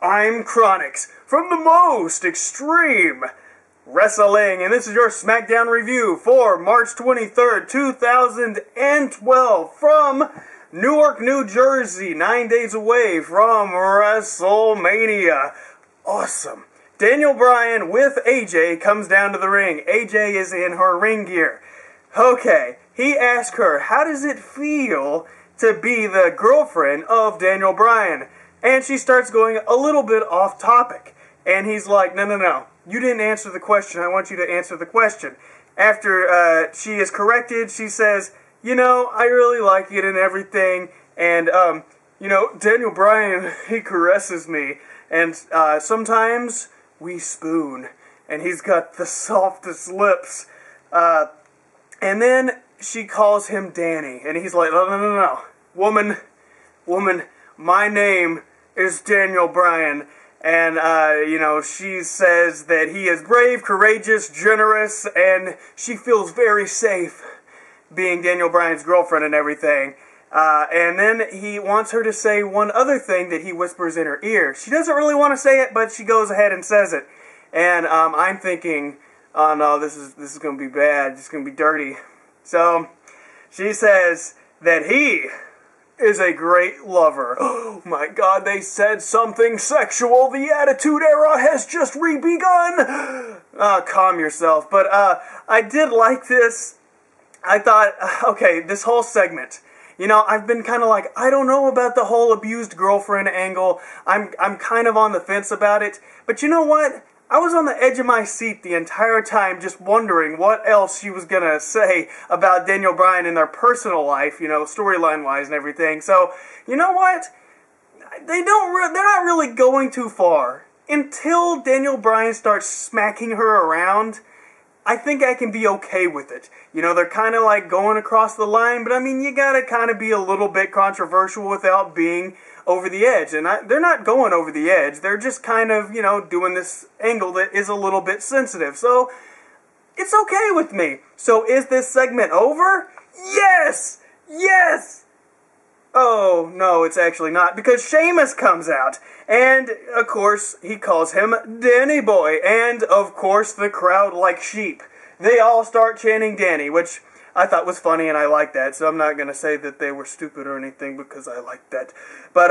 I'm Chronix from the most extreme wrestling, and this is your Smackdown review for March 23rd, 2012 from Newark, New Jersey, 9 days away from WrestleMania. Awesome. Daniel Bryan with AJ comes down to the ring. AJ is in her ring gear. Okay, he asked her, how does it feel to be the girlfriend of Daniel Bryan? And she starts going a little bit off topic. And he's like, no. You didn't answer the question. I want you to answer the question. After she is corrected, she says, you know, I really like it and everything. And, you know, Daniel Bryan, he caresses me. And sometimes we spoon. And he's got the softest lips. And then she calls him Danny. And he's like, no. Woman, my name is Daniel Bryan, and, you know, she says that he is brave, courageous, generous, and she feels very safe being Daniel Bryan's girlfriend and everything. And then he wants her to say one other thing that he whispers in her ear. She doesn't really want to say it, but she goes ahead and says it. And I'm thinking, oh no, this is going to be bad, it's going to be dirty. So she says that he is a great lover. Oh my God, they said something sexual. The Attitude Era has just re-begun. Calm yourself. But I did like this. I thought, okay, this whole segment. You know, I've been kind of like, I don't know about the whole abused girlfriend angle. I'm kind of on the fence about it. But you know what? I was on the edge of my seat the entire time just wondering what else she was going to say about Daniel Bryan in their personal life, you know, storyline-wise and everything. So, you know what? They're not really going too far. Until Daniel Bryan starts smacking her around, I think I can be okay with it. You know, they're kind of like going across the line, but I mean, you got to kind of be a little bit controversial without being over the edge, and they're not going over the edge, they're just kind of, you know, doing this angle that is a little bit sensitive, so it's okay with me. So is this segment over? Yes! Yes! Oh, no, it's actually not, because Sheamus comes out, and, of course, he calls him Danny Boy, and, of course, the crowd like sheep. They all start chanting Danny, which I thought was funny, and I like that, so I'm not going to say that they were stupid or anything, because I like that. But,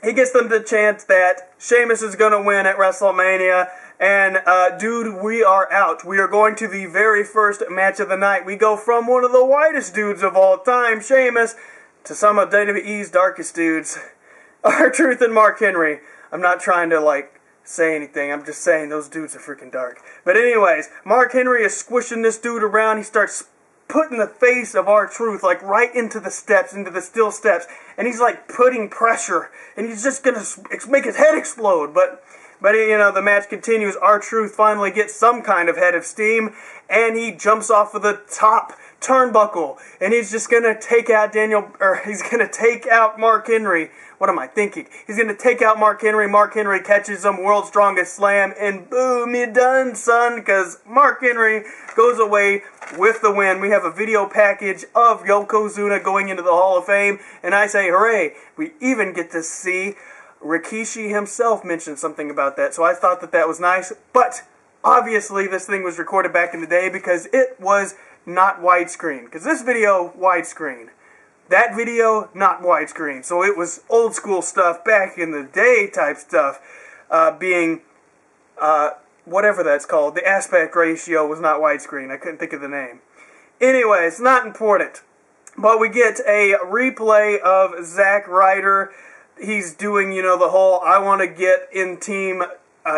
he gets them to chant that Sheamus is going to win at WrestleMania, and, dude, we are out. We are going to the very first match of the night. We go from one of the whitest dudes of all time, Sheamus, to some of WWE's darkest dudes, R-Truth and Mark Henry. I'm not trying to, like, say anything. I'm just saying those dudes are freaking dark. But anyways, Mark Henry is squishing this dude around. He starts putting the face of R-Truth, like, right into the steps, into the steel steps. And he's, like, putting pressure. And he's just gonna make his head explode. But you know, the match continues. R-Truth finally gets some kind of head of steam. And he jumps off of the top turnbuckle. And he's just gonna take out he's gonna take out Mark Henry. What am I thinking? He's going to take out Mark Henry. Mark Henry catches him, World's Strongest Slam, and boom, you're done, son, because Mark Henry goes away with the win. We have a video package of Yokozuna going into the Hall of Fame, and I say, hooray. We even get to see Rikishi himself mention something about that, so I thought that was nice, but obviously this thing was recorded back in the day because it was not widescreen, because this video, widescreen. That video, not widescreen. So it was old school stuff, back in the day type stuff, being, whatever that's called. The aspect ratio was not widescreen. I couldn't think of the name. Anyway, it's not important. But we get a replay of Zack Ryder. He's doing, you know, the whole, I want to get in Team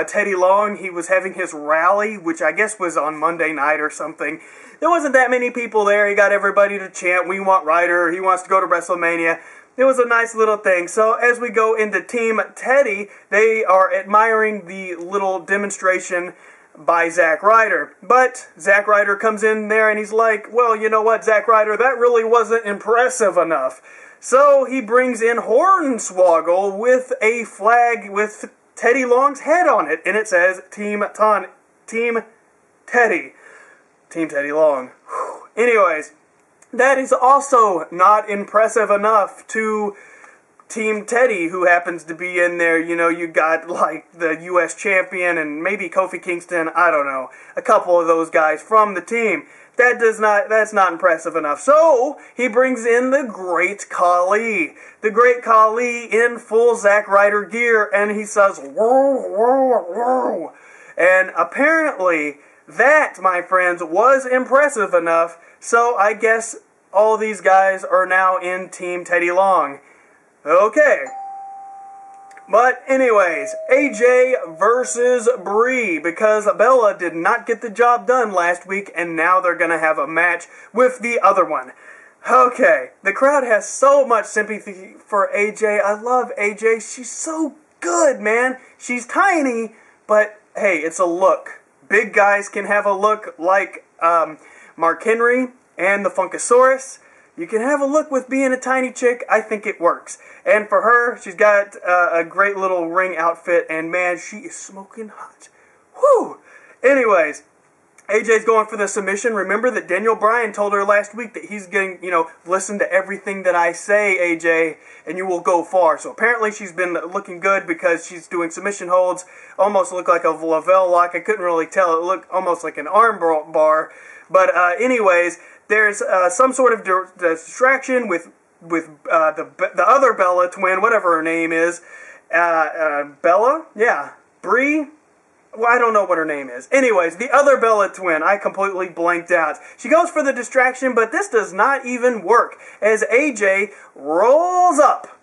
Teddy Long. He was having his rally, which I guess was on Monday night or something. There wasn't that many people there. He got everybody to chant, we want Ryder, he wants to go to WrestleMania. It was a nice little thing. So as we go into Team Teddy, they are admiring the little demonstration by Zack Ryder. But Zack Ryder comes in there and he's like, well, you know what, Zack Ryder, that really wasn't impressive enough. So he brings in Hornswoggle with a flag with Teddy Long's head on it, and it says Team Teddy. Team Teddy Long. Anyways, that is also not impressive enough to Team Teddy, who happens to be in there. You know, you got like the U.S. champion and maybe Kofi Kingston, I don't know, a couple of those guys from the team. That's not impressive enough. So, he brings in the Great Khali. The Great Khali in full Zack Ryder gear, and he says, whoa, whoa, whoa. And apparently, that, my friends, was impressive enough, so I guess all these guys are now in Team Teddy Long. Okay. But anyways, AJ versus Brie, because Bella did not get the job done last week, and now they're going to have a match with the other one. Okay, the crowd has so much sympathy for AJ. I love AJ. She's so good, man. She's tiny, but hey, it's a look. Big guys can have a look like Mark Henry and the Funkasaurus. You can have a look with being a tiny chick. I think it works. And for her, she's got a great little ring outfit, and man, she is smoking hot. Whew! Anyways, AJ's going for the submission. Remember that Daniel Bryan told her last week that he's getting, listen to everything that I say, AJ, and you will go far. So apparently she's been looking good because she's doing submission holds. Almost looked like a Lavelle lock. I couldn't really tell. It looked almost like an arm bar. But anyways, there's some sort of distraction with the other Bella twin, whatever her name is. Bella? Yeah. Brie? Well, I don't know what her name is. Anyways, the other Bella twin, I completely blanked out. She goes for the distraction, but this does not even work, as AJ rolls up.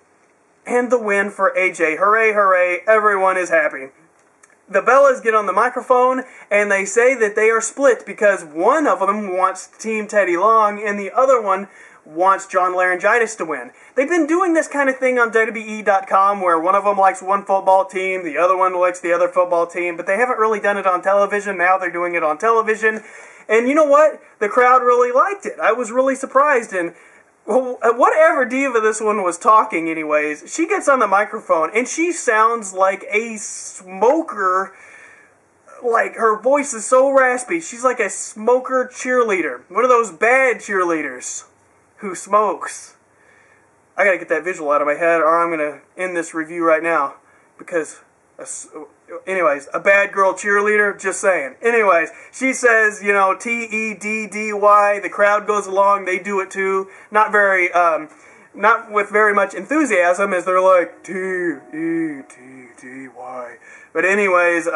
And the win for AJ. Hooray, hooray, everyone is happy. The Bellas get on the microphone, and they say that they are split because one of them wants Team Teddy Long, and the other one wants John Laryngitis to win. They've been doing this kind of thing on WWE.com where one of them likes one football team, the other one likes the other football team, but they haven't really done it on television. Now they're doing it on television. And you know what? The crowd really liked it. I was really surprised. And whatever diva this one was talking anyways, she gets on the microphone and she sounds like a smoker. Like, her voice is so raspy. She's like a smoker cheerleader. One of those bad cheerleaders who smokes. I gotta get that visual out of my head or I'm gonna end this review right now. Because, anyways, a bad girl cheerleader, just saying. Anyways, she says, T-E-D-D-Y, the crowd goes along, they do it too. Not with very much enthusiasm as they're like, T-E-D-D-Y. But anyways,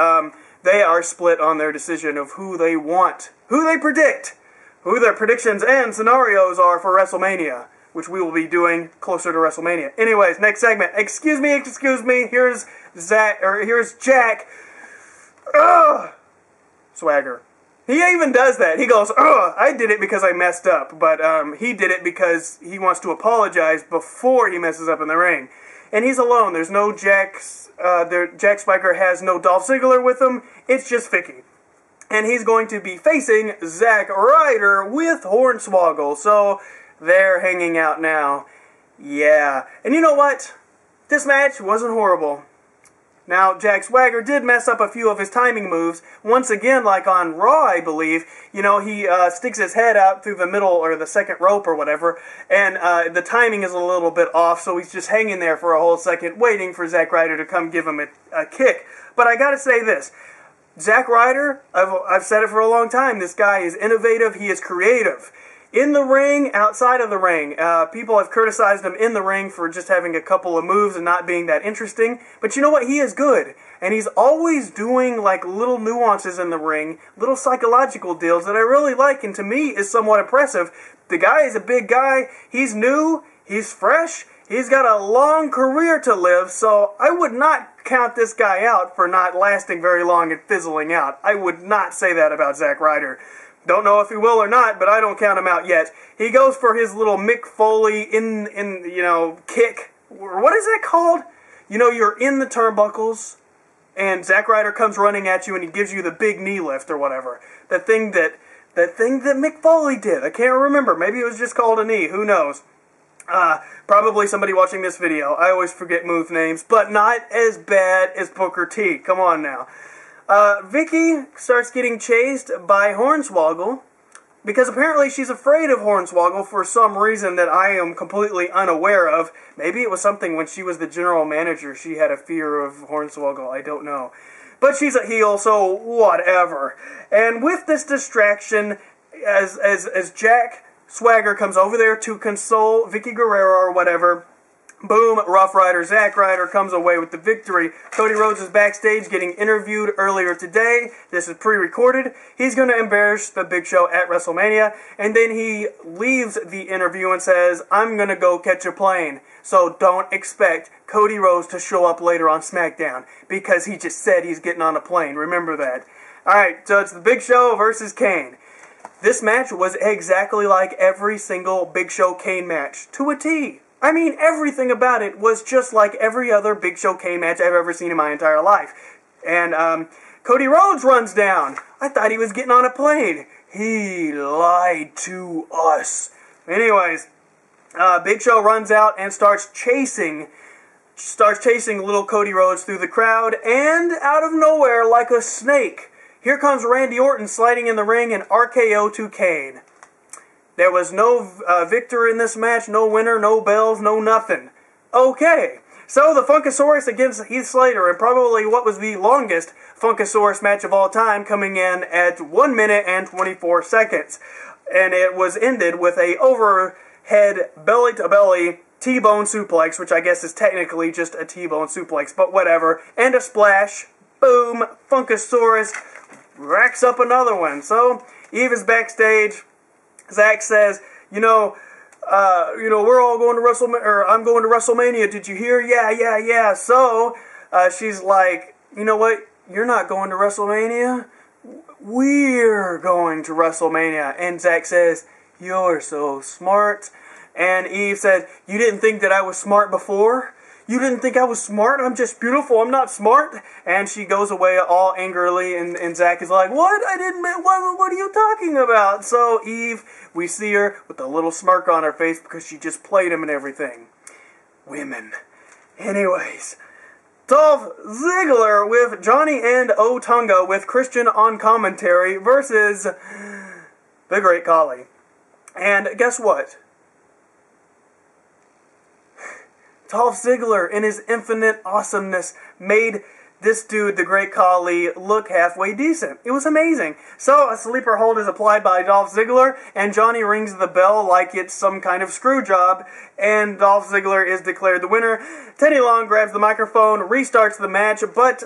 they are split on their decision of who they want, who they predict, who their predictions and scenarios are for WrestleMania, which we will be doing closer to WrestleMania. Anyways, next segment. Excuse me. Here's Jack. Swagger. He even does that. He goes, I did it because I messed up. But he did it because he wants to apologize before he messes up in the ring. And he's alone. There's no Jack Spiker has no Dolph Ziggler with him. It's just Vicky. And he's going to be facing Zack Ryder with Hornswoggle. So they're hanging out now. Yeah. And you know what? This match wasn't horrible. Now, Jack Swagger did mess up a few of his timing moves. Once again, like on Raw, I believe, he sticks his head out through the middle or the second rope or whatever, and the timing is a little bit off, so he's just hanging there for a whole second, waiting for Zack Ryder to come give him a kick. But I gotta say this. Zack Ryder, I've said it for a long time, this guy is innovative, he is creative. In the ring, outside of the ring, people have criticized him in the ring for just having a couple of moves and not being that interesting. But you know what? He is good. And he's always doing like little nuances in the ring, little psychological deals that I really like and to me is somewhat impressive. The guy is a big guy. He's new. He's fresh. He's got a long career to live, so I would not count this guy out for not lasting very long and fizzling out. I would not say that about Zack Ryder. Don't know if he will or not, but I don't count him out yet. He goes for his little Mick Foley kick. What is that called? You're in the turnbuckles, and Zack Ryder comes running at you, and he gives you the big knee lift or whatever. That thing that Mick Foley did. I can't remember. Maybe it was just called a knee. Who knows? Probably somebody watching this video. I always forget move names, but not as bad as Booker T. Come on now. Vicky starts getting chased by Hornswoggle, because apparently she's afraid of Hornswoggle for some reason that I am completely unaware of. Maybe it was something when she was the general manager. She had a fear of Hornswoggle. I don't know. But she's a heel, so whatever. And with this distraction, as Jack Swagger comes over there to console Vicky Guerrero or whatever, boom, Rough Rider Zack Ryder comes away with the victory. Cody Rhodes is backstage getting interviewed earlier today. This is pre-recorded. He's going to embarrass the Big Show at WrestleMania, and then he leaves the interview and says, I'm going to go catch a plane. So don't expect Cody Rhodes to show up later on SmackDown, because he just said he's getting on a plane. Remember that. Alright, so it's the Big Show versus Kane. This match was exactly like every single Big Show Kane match, to a T. I mean, everything about it was just like every other Big Show Kane match I've ever seen in my entire life. And, Cody Rhodes runs down. I thought he was getting on a plane. He lied to us. Anyways, Big Show runs out and starts chasing little Cody Rhodes through the crowd, and out of nowhere, like a snake, here comes Randy Orton sliding in the ring and RKO to Kane. There was no victor in this match, no winner, no bells, no nothing. Okay, so the Funkasaurus against Heath Slater, and probably what was the longest Funkasaurus match of all time, coming in at 1 minute and 24 seconds. And it was ended with a overhead belly-to-belly T-bone suplex, which I guess is technically just a T-bone suplex, but whatever. And a splash. Boom. Funkasaurus racks up another one. So, Eve is backstage. Zack says, we're all going to WrestleMania, or I'm going to WrestleMania, did you hear? Yeah. So, she's like, you know what? You're not going to WrestleMania? We're going to WrestleMania. And Zack says, you're so smart. And Eve says, you didn't think that I was smart before? You didn't think I was smart? I'm just beautiful. I'm not smart. And she goes away all angrily, and Zack is like, what? What are you talking about? So Eve, we see her with a little smirk on her face because she just played him and everything. Women. Anyways, Dolph Ziggler with Johnny and Otunga with Christian on commentary versus the Great Khali. And guess what? Dolph Ziggler, in his infinite awesomeness, made this dude, the Great Khali, look halfway decent. It was amazing. So, a sleeper hold is applied by Dolph Ziggler, and Johnny rings the bell like it's some kind of screw job, and Dolph Ziggler is declared the winner. Teddy Long grabs the microphone, restarts the match, but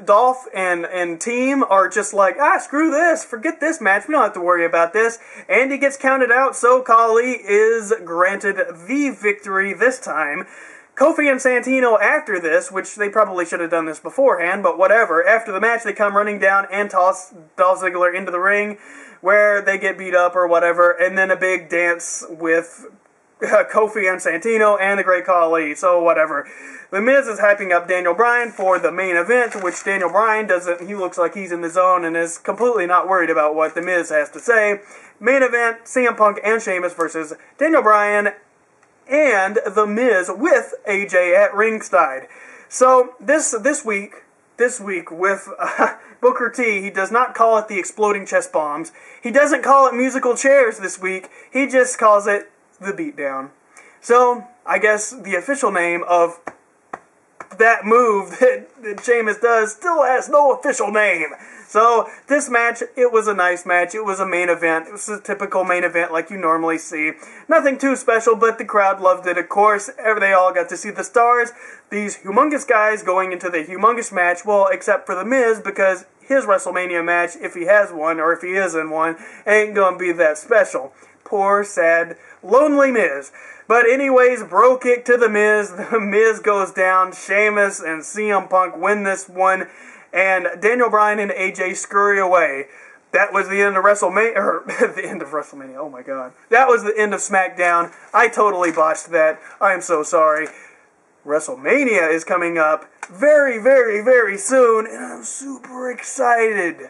Dolph and team are just like, screw this, forget this match, we don't have to worry about this. And he gets counted out, so Khali is granted the victory this time. Kofi and Santino after this, which they probably should have done this beforehand, but whatever. After the match, they come running down and toss Dolph Ziggler into the ring, where they get beat up or whatever, and then a big dance with Kofi and Santino and the Great Khali, so whatever. The Miz is hyping up Daniel Bryan for the main event, which Daniel Bryan doesn't, he looks like he's in the zone and is completely not worried about what The Miz has to say. Main event, CM Punk and Sheamus versus Daniel Bryan and The Miz with AJ at ringside. So, this week with Booker T, he does not call it the exploding chest bombs. He doesn't call it musical chairs this week. He just calls it the beatdown. So, I guess the official name of that move that Sheamus does still has no official name. So, this match, it was a nice match. It was a main event. It was a typical main event like you normally see. Nothing too special, but the crowd loved it, of course. They all got to see the stars. These humongous guys going into the humongous match, well, except for The Miz, because his WrestleMania match, if he has one, or if he is in one, ain't gonna be that special. Poor, sad, lonely Miz. But anyways, bro kick to The Miz. The Miz goes down. Sheamus and CM Punk win this one. And Daniel Bryan and AJ scurry away. That was the end of WrestleMania. Or, the end of WrestleMania. Oh my god. That was the end of Smackdown. I totally botched that. I am so sorry. WrestleMania is coming up very, very, very soon. And I'm super excited.